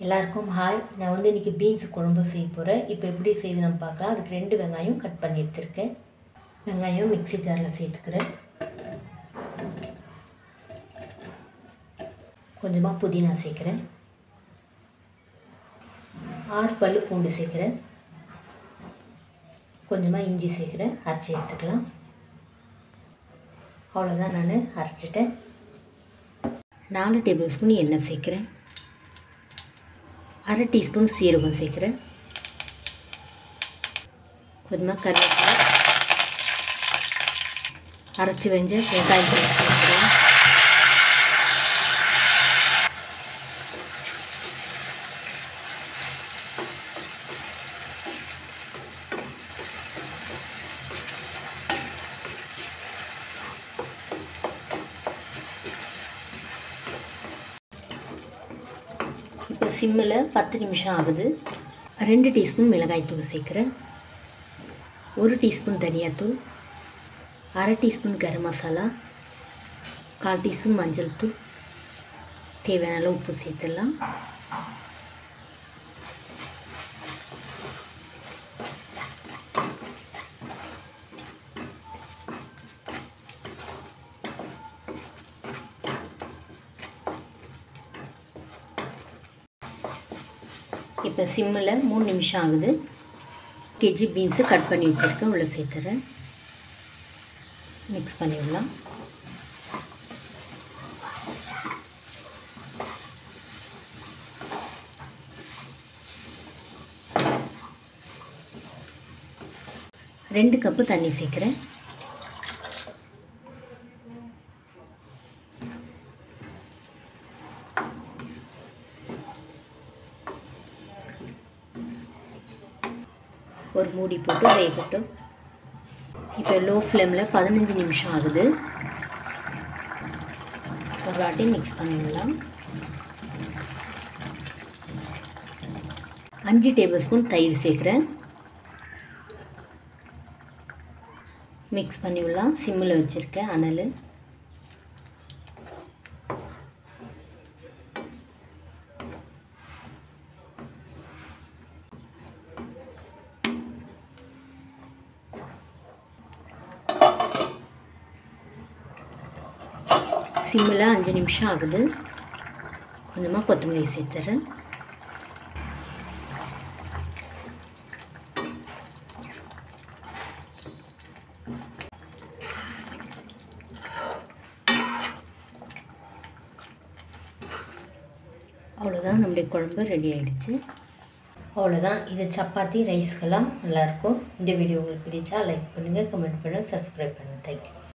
எல்லாருக்கும் ஹாய். நான் வந்து இன்றைக்கி பீன்ஸ் குழம்பு செய்ய போகிறேன். இப்போ எப்படி செய்து நம்ம பார்க்கலாம். அதுக்கு 2 வெங்காயம் கட் பண்ணி எடுத்துருக்கேன். வெங்காயம் மிக்ஸி ஜாரில் சேர்த்துக்கிறேன். கொஞ்சமாக புதினா சேர்க்குறேன். 6 பல்லு பூண்டு சேர்க்குறேன். கொஞ்சமாக இஞ்சி சேர்க்குறேன். அரைச்சி எடுத்துக்கலாம். அவ்வளோதான், நான் அரைச்சிட்டேன். 4 டேபிள் ஸ்பூன் எண்ணெய் சேர்க்குறேன். 1/2 டீஸ்பூன் சீரகம் சேர்க்குறேன். கொஞ்சமாக கருவேப்பிலை, அரைச்சி வெஞ்ச வெங்காயம் சேர்க்குறேன். இப்போ சிம்மில் 10 நிமிஷம் ஆகுது. 2 டீஸ்பூன் மிளகாய்த்தூள் சேர்க்குறேன். 1 டீஸ்பூன் தனியாத்தூள், 1/2 டீஸ்பூன் கரம் மசாலா, 1/4 டீஸ்பூன் மஞ்சள் தூள், தேவையான அளவு உப்பு சேர்த்துடலாம். இப்போ சிம்மில் 3 நிமிஷம் ஆகுது. கேஜி பீன்ஸு கட் பண்ணி வச்சுருக்கேன், உள்ளே சேர்த்துறேன். மிக்ஸ் பண்ணிடலாம். ரெண்டு கப்பு தண்ணி சேர்க்குறேன். ஒரு மூடி போட்டு வேகட்டும். இப்போ லோ ஃப்ளேமில் 15 நிமிஷம் ஆகுது. ஒரு வாட்டி மிக்ஸ் பண்ணிடலாம். 5 டேபிள் ஸ்பூன் தயிர் சேர்க்குறேன். மிக்ஸ் பண்ணிவிடலாம். சிம்மில் வச்சுருக்கேன் அனல். சிம்மில் 5 நிமிஷம் ஆகுது. கொஞ்சமாக கொத்தமல்லி சேர்த்துறேன். அவ்வளோதான், நம்முடைய குழம்பு ரெடி ஆகிடுச்சு. அவ்வளோதான். இது சப்பாத்தி ரைஸ்க்கெல்லாம் நல்லாயிருக்கும். இந்த வீடியோ உங்களுக்கு பிடிச்சா லைக் பண்ணுங்கள், கமெண்ட் பண்ணுங்கள், சப்ஸ்கிரைப் பண்ணுங்கள். தேங்க்யூ.